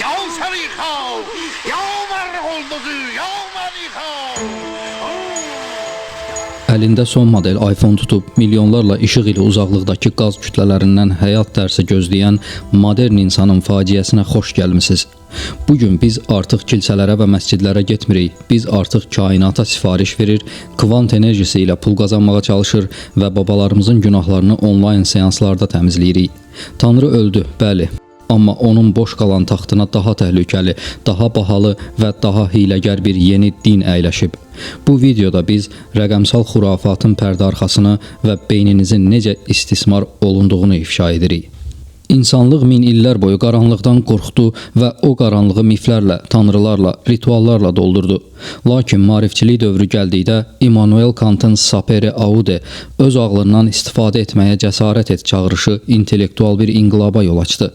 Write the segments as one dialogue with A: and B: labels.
A: Ya Şerifo, ya Merhulduzu, ya Merhifo.
B: Əlində son model iPhone tutub milyonlarla işıq ilə uzaqlıqdakı qaz kütlələrindən həyat dərsi gözləyən modern insanın faciəsinə xoş gəlmisiniz. Bugün biz artıq kilsələrə və məscidlərə getmirik. Biz artıq kainata sifariş verir, kvant enerjisi ilə pul qazanmağa çalışır və babalarımızın günahlarını onlayn seanslarda təmizləyirik. Tanrı öldü, bəli. Amma onun boş qalan taxtına daha təhlükəli, daha bahalı və daha hiləgər bir yeni din əyləşib. Bu videoda biz rəqəmsal xurafatın pərdə arxasını və beyninizin necə istismar olunduğunu ifşa edirik. İnsanlıq min illər boyu qaranlıqdan qorxdu və o qaranlığı miflərlə, tanrılarla, rituallarla doldurdu. Lakin maarifçilik dövrü gəldikdə Immanuel Kantın Sapere Aude öz ağlından istifadə etməyə cəsarət et çağırışı intellektual bir inqilaba yol açdı.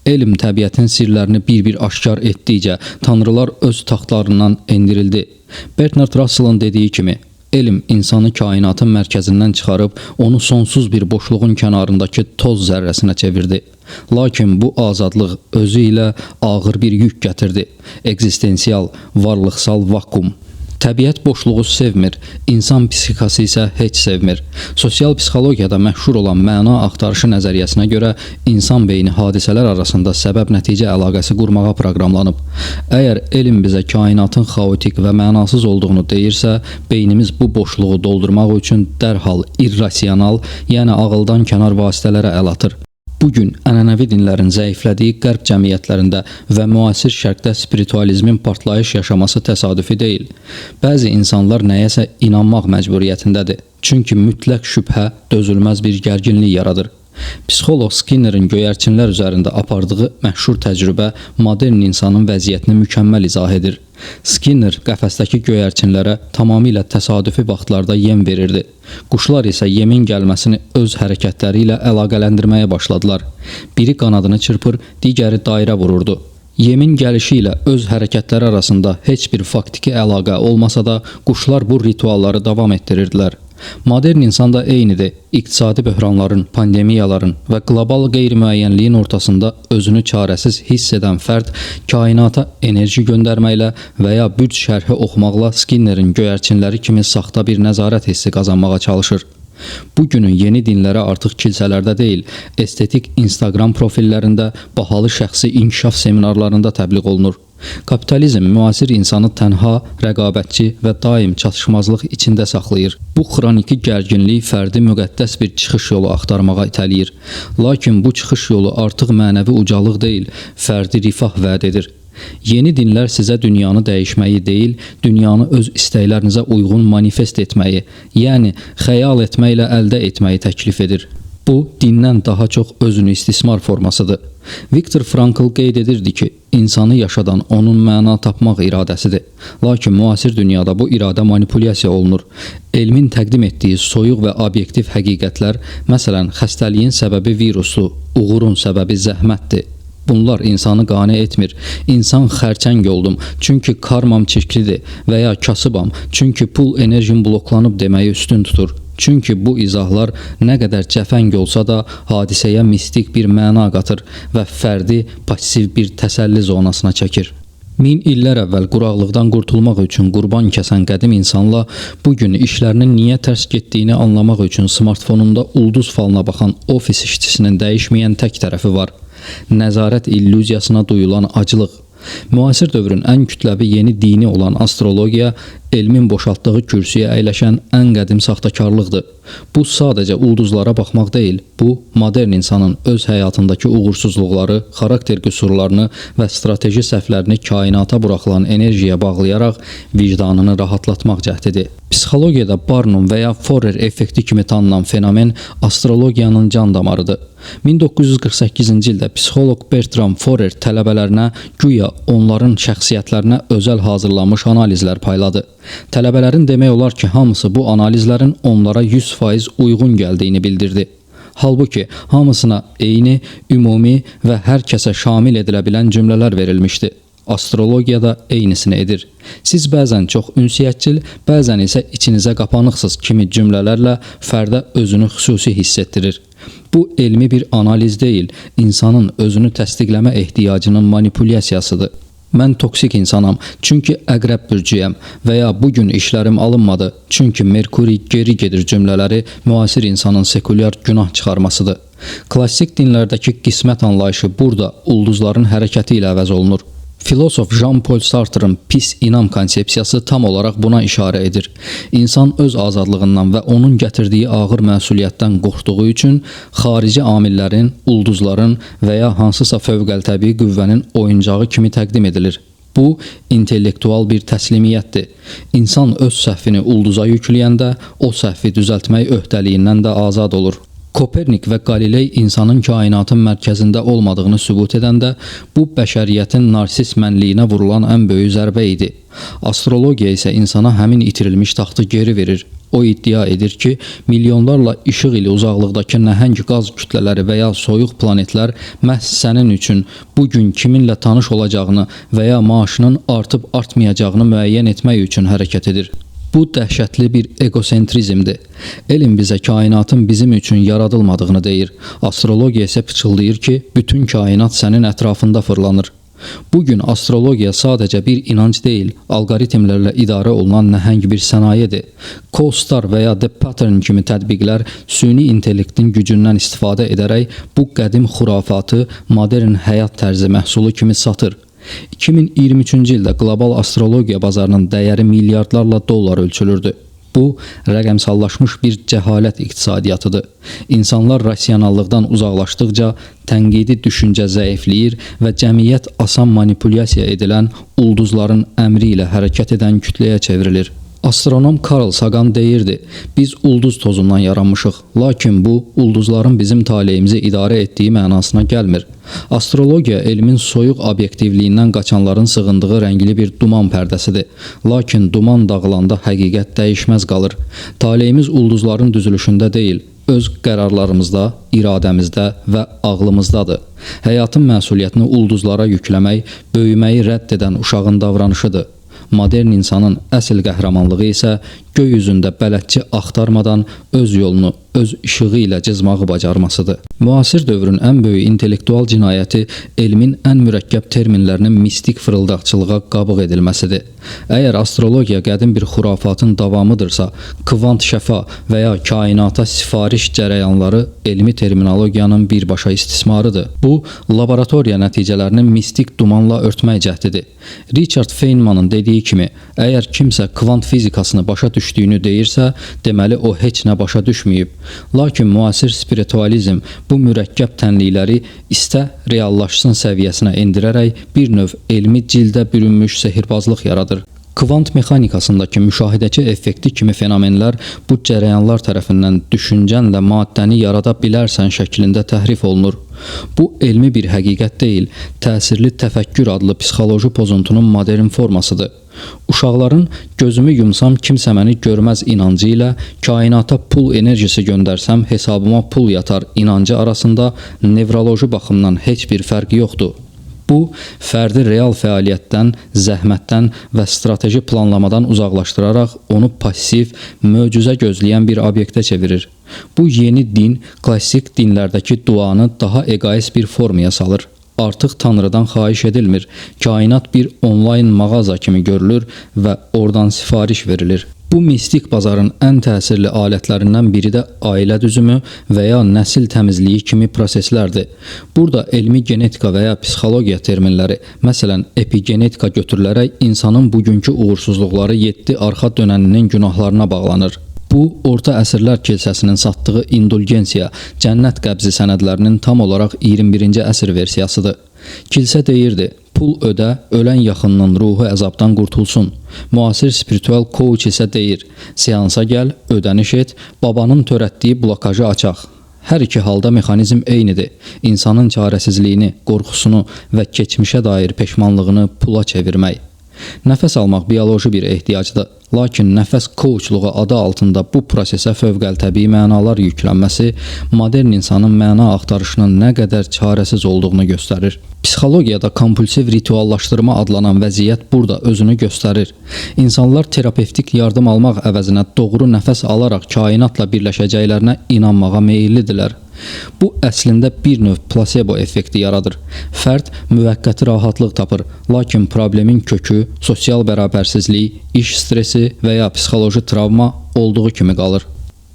B: Elm təbiətin sirlərini bir-bir aşkar etdikcə tanrılar öz taxtlarından endirildi. Bertrand Russell'ın dediyi kimi, elm insanı kainatın mərkəzindən çıxarıb onu sonsuz bir boşluğun kənarındakı toz zərrəsinə çevirdi. Lakin bu azadlıq özü ilə ağır bir yük gətirdi. Ekzistensial, varlıqsal vakum. Təbiət boşluğu sevmir, insan psixikası isə heç sevmir. Sosial psixologiyada məşhur olan məna axtarışı nəzəriyyəsinə görə insan beyni hadisələr arasında səbəb-nəticə əlaqəsi qurmağa proqramlanıb. Əgər elm bizə kainatın xaotik və mənasız olduğunu deyirsə, beynimiz bu boşluğu doldurmaq üçün dərhal irrasional, yəni ağıldan kənar vasitələrə əl atır. Bugün ənənəvi dinlərin zəiflədiyi qərb cəmiyyətlərində və müasir şərqdə spiritualizmin partlayış yaşaması təsadüfi deyil. Bəzi insanlar nəyəsə inanmaq məcburiyyətindədir. Çünki mütləq şübhə dözülməz bir gərginlik yaradır. Psixolog Skinnerin göyərçinlər üzərində apardığı məşhur təcrübə modern insanın vəziyyətini mükəmməl izah edir. Skinner qəfəsdəki göyərçinlərə tamamilə təsadüfi vaxtlarda yem verirdi. Quşlar isə yemin gəlməsini öz hərəkətləri ilə əlaqələndirməyə başladılar. Biri qanadını çırpır, digəri dairə vururdu. Yemin gəlişi ilə öz hərəkətləri arasında heç bir faktiki əlaqə olmasa da quşlar bu ritualları davam etdirirdilər. Modern insan da eynidir. İqtisadi böhranların, pandemiyaların və qlobal qeyri-müəyyənliyin ortasında özünü çarəsiz hiss edən fərd kainata enerji göndərməklə və ya bürc şərhi oxumaqla Skinnerin göyərçinləri kimi saxta bir nəzarət hissi qazanmağa çalışır. Bugünün yeni dinləri artıq kilsələrdə deyil, estetik Instagram profillərində, bahalı şəxsi inkişaf seminarlarında təbliğ olunur. Kapitalizm müasir insanı tənha, rəqabətçi və daim çatışmazlıq içində saxlayır. Bu xroniki gərginlik fərdi müqəddəs bir çıxış yolu axtarmağa itələyir. Lakin bu çıxış yolu artıq mənəvi ucalıq deyil, fərdi rifah vəd edir. Yeni dinlər sizə dünyanı dəyişməyi deyil, dünyanı öz istəklərinizə uyğun manifest etməyi, yəni xəyal etməklə əldə etməyi təklif edir. Bu, dindən daha çox özünü istismar formasıdır. Viktor Frankl qeyd edirdi ki, insanı yaşadan onun məna tapmaq iradəsidir. Lakin müasir dünyada bu iradə manipulyasiya olunur. Elmin təqdim etdiyi soyuq və obyektiv həqiqətlər, məsələn, xəstəliyin səbəbi viruslu, uğurun səbəbi zəhmətdir. Bunlar insanı qane etmir. İnsan xərçəng oldum, çünki karmam çirklidir və ya kasıbam, çünki pul enerjim bloklanıb deməyi üstün tutur. Çünki bu izahlar nə qədər cəfəng olsa da hadisəyə mistik bir məna qatır və fərdi pasiv bir təsəlli zonasına çəkir. 1000 illər əvvəl quraqlıqdan qurtulmaq üçün qurban kəsən qədim insanla bugün işlərinin niyə tərs getdiyini anlamaq üçün smartfonunda ulduz falına baxan ofis işçisinin dəyişməyən tək tərəfi var. Nəzarət illüziyasına duyulan acılıq. Müasir dövrün ən kütləvi yeni dini olan astrologiya, elmin boşaltdığı kürsüyə əyləşən ən qədim saxtakarlıqdır. Bu sadəcə ulduzlara baxmaq deyil, bu modern insanın öz həyatındakı uğursuzluqları, xarakter qüsurlarını və strateji səhvlərini kainata buraxılan enerjiyə bağlayaraq vicdanını rahatlatmaq cəhdidir. Psixologiyada Barnum və ya Forer effekti kimi tanınan fenomen astrologiyanın can damarıdır. 1948-ci ildə psixoloq Bertram Forer tələbələrinə güya onların şəxsiyyətlərinə özəl hazırlanmış analizlər payladı. Tələbələrin demək olar ki, hamısı bu analizlərin onlara 100% uyğun gəldiyini bildirdi. Halbuki hamısına eyni, ümumi və hər kəsə şamil edilə bilən cümlələr verilmişdi. Astrologiyada eynisini edir. Siz bəzən çox ünsiyyətçil, bəzən isə içinizə qapanıqsız kimi cümlələrlə fərdə özünü xüsusi hiss etdirir. Bu elmi bir analiz deyil, insanın özünü təsdiqləmə ehtiyacının manipulyasiyasıdır. Mən toksik insanam, çünki əqrəb bürcüyəm və ya bugün işlərim alınmadı, çünki Merkuri geri gedir cümlələri müasir insanın sekulyar günah çıxarmasıdır. Klassik dinlərdəki qismət anlayışı burada ulduzların hərəkəti ilə əvəz olunur. Filosof Jean-Paul Sartre'ın pis inam konsepsiyası tam olaraq buna işarə edir. İnsan öz azadlığından və onun gətirdiyi ağır məsuliyyətdən qorxduğu üçün xarici amillərin, ulduzların və ya hansısa fövqəltəbii qüvvənin oyuncağı kimi təqdim edilir. Bu, intellektual bir təslimiyyətdir. İnsan öz səhvini ulduza yükləyəndə o səhvi düzəltmək öhdəliyindən də azad olur. Kopernik və Qaliley insanın kainatın mərkəzində olmadığını sübut edəndə, bu bəşəriyyətin narsist mənliyinə vurulan ən böyük zərbə idi. Astrologiya isə insana həmin itirilmiş taxtı geri verir. O iddia edir ki, milyonlarla işıq ili uzaqlıqdakı nəhəng qaz kütlələri və ya soyuq planetlər məhz sənin üçün bugün kiminlə tanış olacağını və ya maaşının artıb artmayacağını müəyyən etmək üçün hərəkət edir. Bu dəhşətli bir egosentrizmdir. Elm bizə kainatın bizim üçün yaradılmadığını deyir. Astrologiya isə pıçıldayır ki, bütün kainat sənin ətrafında fırlanır. Bugün astrologiya sadəcə bir inanc deyil, alqoritmlərlə idarə olunan nəhəng bir sənayedir. CoStar və ya The Pattern kimi tətbiqlər süni intellektin gücündən istifadə edərək bu qədim xurafatı modern həyat tərzi məhsulu kimi satır. 2023-cü ildə qlobal astrologiya bazarının dəyəri milyardlarla dollar ölçülürdü. Bu, rəqəmsallaşmış bir cəhalət iqtisadiyyatıdır. İnsanlar rasionallıqdan uzaqlaşdıqca tənqidi düşüncə zəifləyir və cəmiyyət asan manipulyasiya edilən ulduzların əmri ilə hərəkət edən kütləyə çevrilir. Astronom Carl Sagan deyirdi, biz ulduz tozundan yaranmışıq, lakin bu, ulduzların bizim taleyimizi idarə etdiyi mənasına gəlmir. Astrologiya elmin soyuq obyektivliyindən qaçanların sığındığı rəngli bir duman pərdəsidir. Lakin duman dağılanda həqiqət dəyişməz qalır. Taleyimiz ulduzların düzülüşündə deyil, öz qərarlarımızda, iradəmizdə və ağlımızdadır. Həyatın məsuliyyətini ulduzlara yükləmək, böyüməyi rədd edən uşağın davranışıdır. Modern insanın əsl qəhrəmanlığı isə göy üzündə bələdçi axtarmadan öz yolunu öz işığı ilə cızmağı bacarmasıdır. Müasir dövrün ən böyük intellektual cinayəti elmin ən mürəkkəb terminlərinin mistik fırıldaqçılığa qabıq edilməsidir. Əgər astrologiya qədim bir xurafatın davamıdırsa, kvant şəfa və ya kainata sifariş cərəyanları elmi terminologiyanın birbaşa istismarıdır. Bu, laboratoriya nəticələrini mistik dumanla örtmək cəhdidir. Richard Feynmanın dediyi kimi, əgər kimsə kvant fizikasını başa düşdüyünü deyirsə, deməli o heç nə başa düşməyib. Lakin müasir spiritualizm bu mürəkkəb tənlikləri istə reallaşsın səviyyəsinə endirərək bir növ elmi cildə bürünmüş sehirbazlıq yaradır. Kvant mexanikasındakı müşahidəçi effekti kimi fenomenlər bu cərəyanlar tərəfindən düşüncənlə maddəni yarada bilərsən şəklində təhrif olunur. Bu elmi bir həqiqət deyil, təsirli təfəkkür adlı psixoloji pozuntunun modern formasıdır. Uşaqların gözümü yumsam kimsə məni görməz inancı ilə kainata pul enerjisi göndərsəm hesabıma pul yatar inancı arasında nevroloji baxımdan heç bir fərq yoxdur. Bu, fərdi real fəaliyyətdən, zəhmətdən və strateji planlamadan uzaqlaşdıraraq onu passiv, möcüzə gözləyən bir obyektə çevirir. Bu yeni din, klassik dinlərdəki duanı daha egoist bir formaya salır. Artıq Tanrıdan xahiş edilmir, kainat bir onlayn mağaza kimi görülür və oradan sifariş verilir. Bu mistik bazarın ən təsirli alətlərindən biri də ailə düzümü və ya nəsil təmizliyi kimi proseslərdir. Burada elmi genetika və ya psixologiya terminləri, məsələn epigenetika götürülərək insanın bugünkü uğursuzluqları 7 arxa dönəninin günahlarına bağlanır. Bu, orta əsrlər kilsəsinin satdığı indulgensiya, cənnət qəbzi sənədlərinin tam olaraq 21-ci əsr versiyasıdır. Kilsə deyirdi, pul ödə, ölən yaxınının ruhu əzabdan qurtulsun. Müasir spiritual coach isə deyir, seansa gəl, ödəniş et, babanın törətdiyi blokajı açaq. Hər iki halda mexanizm eynidir. İnsanın çarəsizliyini, qorxusunu və keçmişə dair peşmanlığını pula çevirmək. Nəfəs almaq bioloji bir ehtiyacdır. Lakin nəfəs coachluğu adı altında bu prosesə fövqəltəbii mənalar yüklənməsi modern insanın məna axtarışının nə qədər çarəsiz olduğunu göstərir. Psixologiyada kompulsiv rituallaşdırma adlanan vəziyyət burada özünü göstərir. İnsanlar terapevtik yardım almaq əvəzinə doğru nəfəs alaraq kainatla birləşəcəklərinə inanmağa meyillidirlər. Bu əslində bir növ plasebo effekti yaradır. Fərd müvəqqəti rahatlıq tapır, lakin problemin kökü sosial bərabərsizlik, iş stresi və ya psixoloji travma olduğu kimi qalır.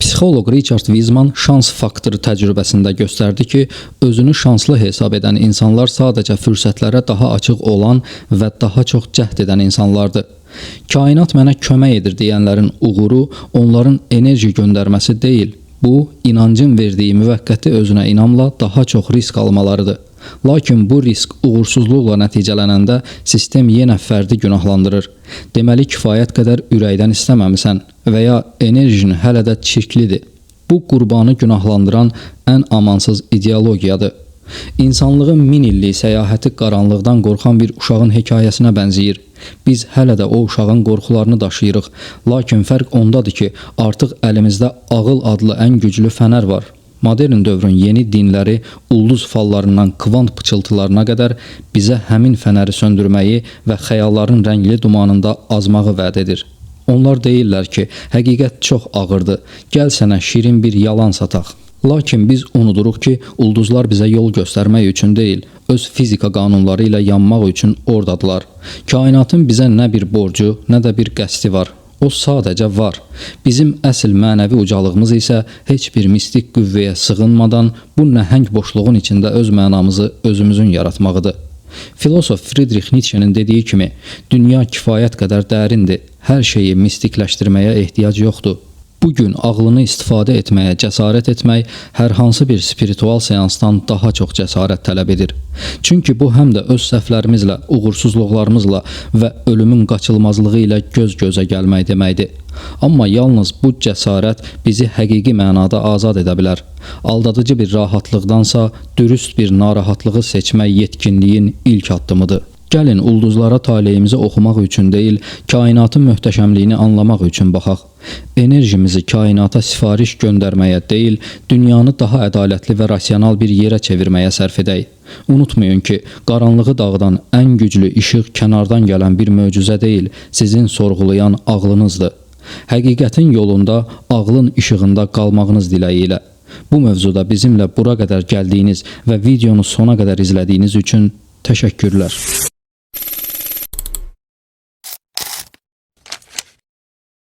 B: Psixoloq Richard Wiseman şans faktoru təcrübəsində göstərdi ki, özünü şanslı hesab edən insanlar sadəcə fürsətlərə daha açıq olan və daha çox cəhd edən insanlardır. Kainat mənə kömək edir deyənlərin uğuru onların enerji göndərməsi deyil. Bu, inancın verdiyi müvəqqəti özünə inamla daha çox risk almalarıdır. Lakin bu risk uğursuzluqla nəticələnəndə sistem yenə fərdi günahlandırır. Deməli, kifayət qədər ürəkdən istəməmisən və ya enerjin hələ də çirklidir. Bu, qurbanı günahlandıran ən amansız ideologiyadır. İnsanlığın 1000 illik səyahəti qaranlıqdan qorxan bir uşağın hekayəsinə bənzəyir. Biz hələ də o uşağın qorxularını daşıyırıq. Lakin fərq ondadır ki, artıq əlimizdə ağıl adlı ən güclü fənər var. Modern dövrün yeni dinləri ulduz fallarından kvant pıçıltılarına qədər bizə həmin fənəri söndürməyi və xəyalların rəngli dumanında azmağı vəd edir. Onlar deyirlər ki, həqiqət çox ağırdır, gəl sənə şirin bir yalan sataq. Lakin biz unuduruq ki, ulduzlar bizə yol göstərmək üçün deyil, öz fizika qanunları ilə yanmaq üçün oradadılar. Kainatın bizə nə bir borcu, nə də bir qəsdi var. O sadəcə var. Bizim əsl mənəvi ucalığımız isə heç bir mistik qüvvəyə sığınmadan bu nəhəng boşluğun içində öz mənamızı özümüzün yaratmağıdır. Filosof Friedrich Nietzsche'nin dediyi kimi, dünya kifayət qədər dərindir, hər şeyi mistikləşdirməyə ehtiyac yoxdur. Bugün ağlını istifadə etməyə cəsarət etmək hər hansı bir spiritual seansdan daha çox cəsarət tələb edir. Çünki bu həm də öz səhvlərimizlə, uğursuzluqlarımızla və ölümün qaçılmazlığı ilə göz-gözə gəlmək deməkdir. Amma yalnız bu cəsarət bizi həqiqi mənada azad edə bilər. Aldadıcı bir rahatlıqdansa dürüst bir narahatlığı seçmək yetkinliyin ilk addımıdır. Gəlin ulduzlara taleyimizi oxumaq üçün deyil, kainatın möhtəşəmliyini anlamaq üçün baxaq. Enerjimizi kainata sifariş göndərməyə deyil, dünyanı daha ədalətli və rasional bir yerə çevirməyə sərf edək. Unutmayın ki, qaranlığı dağıdan ən güclü işıq kənardan gələn bir möcüzə deyil, sizin sorğulayan ağlınızdır. Həqiqətin yolunda, ağlın işığında qalmağınız diləyi ilə. Bu mövzuda bizimlə bura qədər gəldiyiniz və videonu sona qədər izlədiyiniz üçün təşəkkürlər.